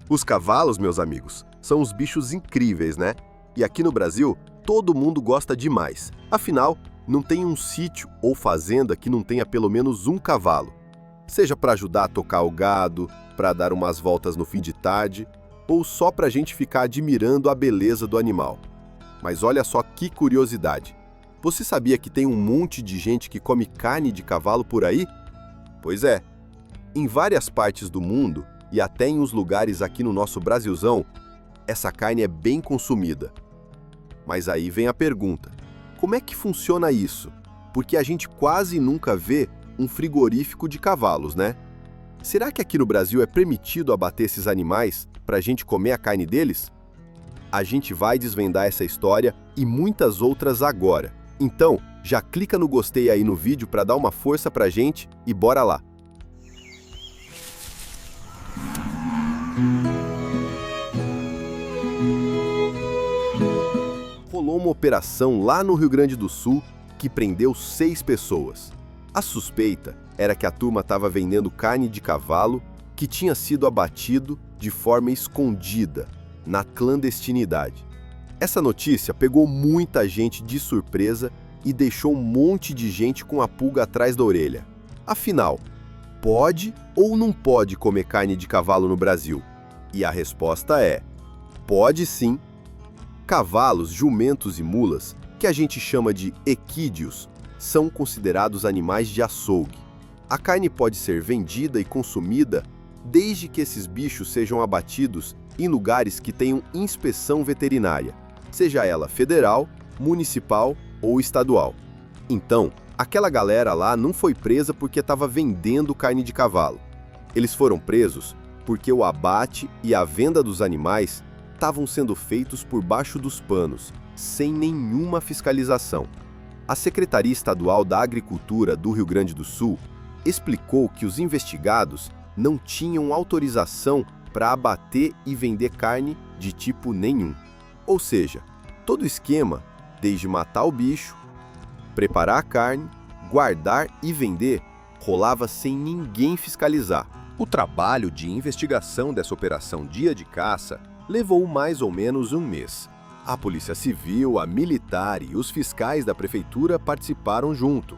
Os cavalos, meus amigos, são os bichos incríveis, né? E aqui no Brasil, todo mundo gosta demais. Afinal, não tem um sítio ou fazenda que não tenha pelo menos um cavalo. Seja para ajudar a tocar o gado, para dar umas voltas no fim de tarde, ou só para a gente ficar admirando a beleza do animal. Mas olha só que curiosidade. Você sabia que tem um monte de gente que come carne de cavalo por aí? Pois é. Em várias partes do mundo, e até em uns lugares aqui no nosso Brasilzão, essa carne é bem consumida. Mas aí vem a pergunta: como é que funciona isso? Porque a gente quase nunca vê um frigorífico de cavalos, né? Será que aqui no Brasil é permitido abater esses animais para a gente comer a carne deles? A gente vai desvendar essa história e muitas outras agora. Então, já clica no gostei aí no vídeo para dar uma força pra gente e bora lá! Rolou uma operação lá no Rio Grande do Sul que prendeu 6 pessoas. A suspeita era que a turma estava vendendo carne de cavalo que tinha sido abatido de forma escondida, na clandestinidade. Essa notícia pegou muita gente de surpresa e deixou um monte de gente com a pulga atrás da orelha. Afinal, pode ou não pode comer carne de cavalo no Brasil? E a resposta é: pode sim. Cavalos, jumentos e mulas, que a gente chama de equídeos, são considerados animais de açougue. A carne pode ser vendida e consumida desde que esses bichos sejam abatidos em lugares que tenham inspeção veterinária, seja ela federal, municipal ou estadual. Então, aquela galera lá não foi presa porque estava vendendo carne de cavalo. Eles foram presos porque o abate e a venda dos animais estavam sendo feitos por baixo dos panos, sem nenhuma fiscalização. A Secretaria Estadual da Agricultura do Rio Grande do Sul explicou que os investigados não tinham autorização para abater e vender carne de tipo nenhum. Ou seja, todo o esquema, desde matar o bicho, preparar a carne, guardar e vender, rolava sem ninguém fiscalizar. O trabalho de investigação dessa operação Dia de Caça levou mais ou menos um mês. A Polícia Civil, a Militar e os fiscais da Prefeitura participaram junto.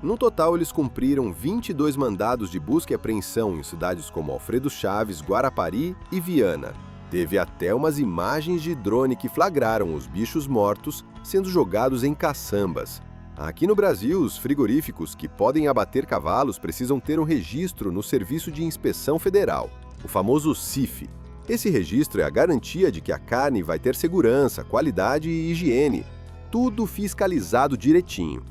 No total, eles cumpriram 22 mandados de busca e apreensão em cidades como Alfredo Chaves, Guarapari e Viana. Teve até umas imagens de drone que flagraram os bichos mortos sendo jogados em caçambas. Aqui no Brasil, os frigoríficos que podem abater cavalos precisam ter um registro no Serviço de Inspeção Federal, o famoso CIF. Esse registro é a garantia de que a carne vai ter segurança, qualidade e higiene, tudo fiscalizado direitinho.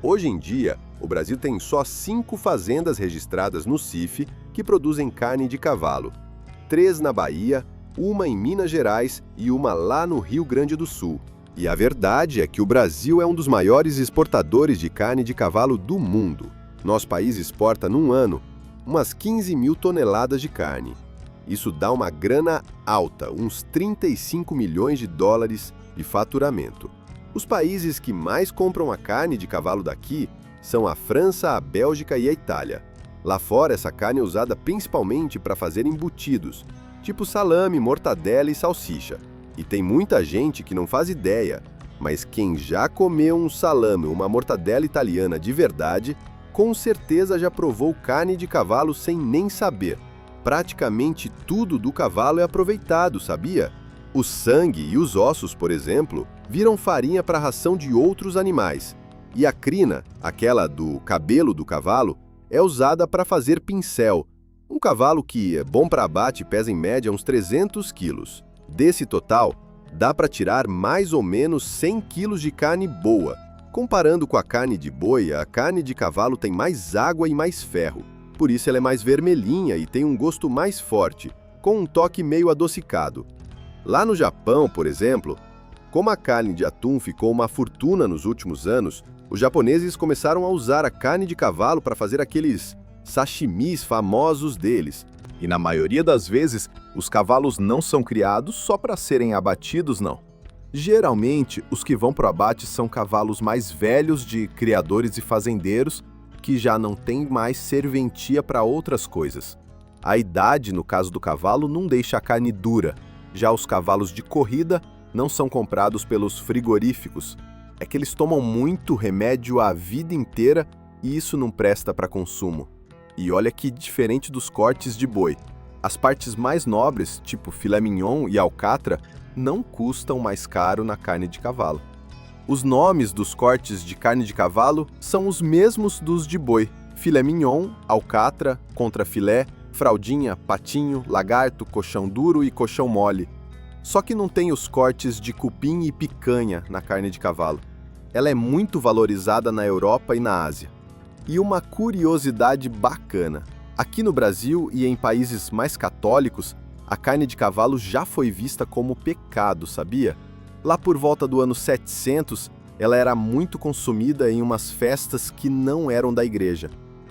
Hoje em dia, o Brasil tem só 5 fazendas registradas no CIF que produzem carne de cavalo. 3 na Bahia, uma em Minas Gerais e uma lá no Rio Grande do Sul. E a verdade é que o Brasil é um dos maiores exportadores de carne de cavalo do mundo. Nosso país exporta, num ano, umas 15 mil toneladas de carne. Isso dá uma grana alta, uns 35 milhões de dólares de faturamento. Os países que mais compram a carne de cavalo daqui são a França, a Bélgica e a Itália. Lá fora, essa carne é usada principalmente para fazer embutidos, tipo salame, mortadela e salsicha. E tem muita gente que não faz ideia, mas quem já comeu um salame ou uma mortadela italiana de verdade, com certeza já provou carne de cavalo sem nem saber. Praticamente tudo do cavalo é aproveitado, sabia? O sangue e os ossos, por exemplo, viram farinha para a ração de outros animais. E a crina, aquela do cabelo do cavalo, é usada para fazer pincel. Um cavalo que é bom para abate pesa em média uns 300 quilos. Desse total, dá para tirar mais ou menos 100 quilos de carne boa. Comparando com a carne de boi, a carne de cavalo tem mais água e mais ferro. Por isso ela é mais vermelhinha e tem um gosto mais forte, com um toque meio adocicado. Lá no Japão, por exemplo, como a carne de atum ficou uma fortuna nos últimos anos, os japoneses começaram a usar a carne de cavalo para fazer aqueles sashimis famosos deles. E na maioria das vezes, os cavalos não são criados só para serem abatidos, não. Geralmente, os que vão para o abate são cavalos mais velhos de criadores e fazendeiros que já não têm mais serventia para outras coisas. A idade, no caso do cavalo, não deixa a carne dura. Já os cavalos de corrida não são comprados pelos frigoríficos. É que eles tomam muito remédio a vida inteira e isso não presta para consumo. E olha que diferente dos cortes de boi. As partes mais nobres, tipo filé mignon e alcatra, não custam mais caro na carne de cavalo. Os nomes dos cortes de carne de cavalo são os mesmos dos de boi: filé mignon, alcatra, contrafilé, fraldinha, patinho, lagarto, coxão duro e coxão mole. Só que não tem os cortes de cupim e picanha na carne de cavalo. Ela é muito valorizada na Europa e na Ásia. E uma curiosidade bacana: aqui no Brasil e em países mais católicos, a carne de cavalo já foi vista como pecado, sabia? Lá por volta do ano 700, ela era muito consumida em umas festas que não eram da igreja.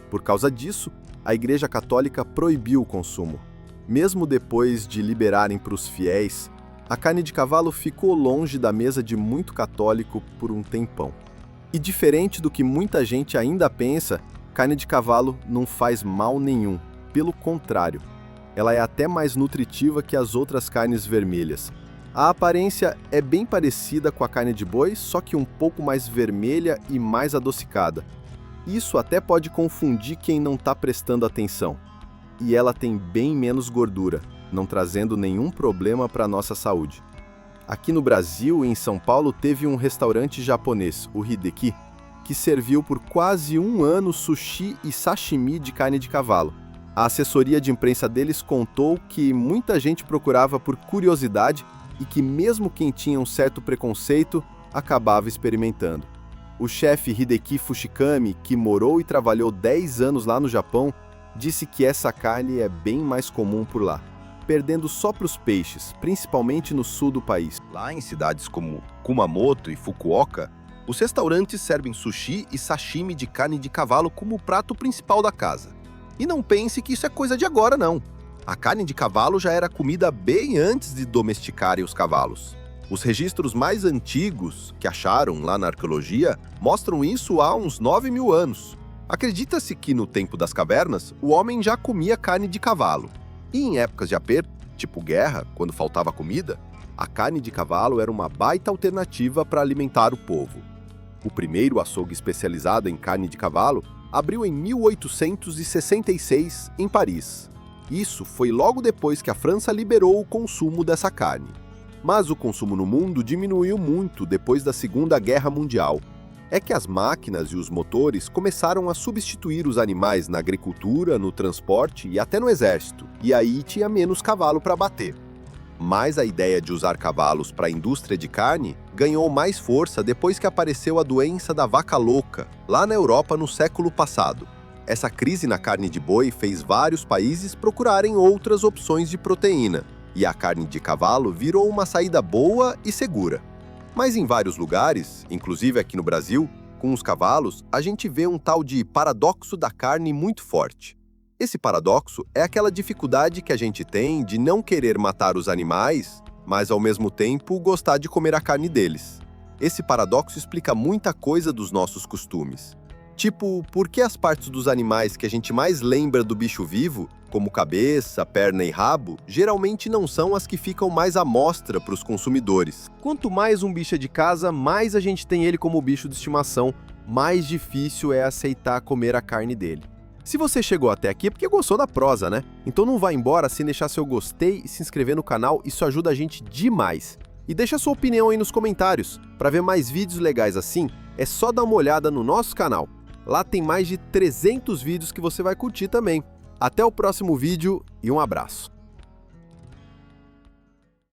Por causa disso, a Igreja Católica proibiu o consumo. Mesmo depois de liberarem para os fiéis, a carne de cavalo ficou longe da mesa de muito católico por um tempão. E diferente do que muita gente ainda pensa, carne de cavalo não faz mal nenhum. Pelo contrário, ela é até mais nutritiva que as outras carnes vermelhas. A aparência é bem parecida com a carne de boi, só que um pouco mais vermelha e mais adocicada. Isso até pode confundir quem não está prestando atenção. E ela tem bem menos gordura, não trazendo nenhum problema para a nossa saúde. Aqui no Brasil e em São Paulo teve um restaurante japonês, o Hideki, que serviu por quase um ano sushi e sashimi de carne de cavalo. A assessoria de imprensa deles contou que muita gente procurava por curiosidade e que mesmo quem tinha um certo preconceito, acabava experimentando. O chefe Hideki Fushikami, que morou e trabalhou 10 anos lá no Japão, disse que essa carne é bem mais comum por lá, perdendo só para os peixes, principalmente no sul do país. Lá em cidades como Kumamoto e Fukuoka, os restaurantes servem sushi e sashimi de carne de cavalo como o prato principal da casa. E não pense que isso é coisa de agora, não. A carne de cavalo já era comida bem antes de domesticarem os cavalos. Os registros mais antigos que acharam lá na arqueologia mostram isso há uns 9.000 anos. Acredita-se que no tempo das cavernas, o homem já comia carne de cavalo. E em épocas de aperto, tipo guerra, quando faltava comida, a carne de cavalo era uma baita alternativa para alimentar o povo. O primeiro açougue especializado em carne de cavalo abriu em 1866 em Paris. Isso foi logo depois que a França liberou o consumo dessa carne. Mas o consumo no mundo diminuiu muito depois da Segunda Guerra Mundial. É que as máquinas e os motores começaram a substituir os animais na agricultura, no transporte e até no exército, e aí tinha menos cavalo para bater. Mas a ideia de usar cavalos para a indústria de carne ganhou mais força depois que apareceu a doença da vaca louca, lá na Europa no século passado. Essa crise na carne de boi fez vários países procurarem outras opções de proteína, e a carne de cavalo virou uma saída boa e segura. Mas em vários lugares, inclusive aqui no Brasil, com os cavalos, a gente vê um tal de paradoxo da carne muito forte. Esse paradoxo é aquela dificuldade que a gente tem de não querer matar os animais, mas ao mesmo tempo gostar de comer a carne deles. Esse paradoxo explica muita coisa dos nossos costumes. Tipo, por que as partes dos animais que a gente mais lembra do bicho vivo, como cabeça, perna e rabo, geralmente não são as que ficam mais à mostra para os consumidores? Quanto mais um bicho é de casa, mais a gente tem ele como bicho de estimação, mais difícil é aceitar comer a carne dele. Se você chegou até aqui é porque gostou da prosa, né? Então não vá embora sem deixar seu gostei e se inscrever no canal, isso ajuda a gente demais. E deixa sua opinião aí nos comentários. Para ver mais vídeos legais assim, é só dar uma olhada no nosso canal. Lá tem mais de 300 vídeos que você vai curtir também. Até o próximo vídeo e um abraço!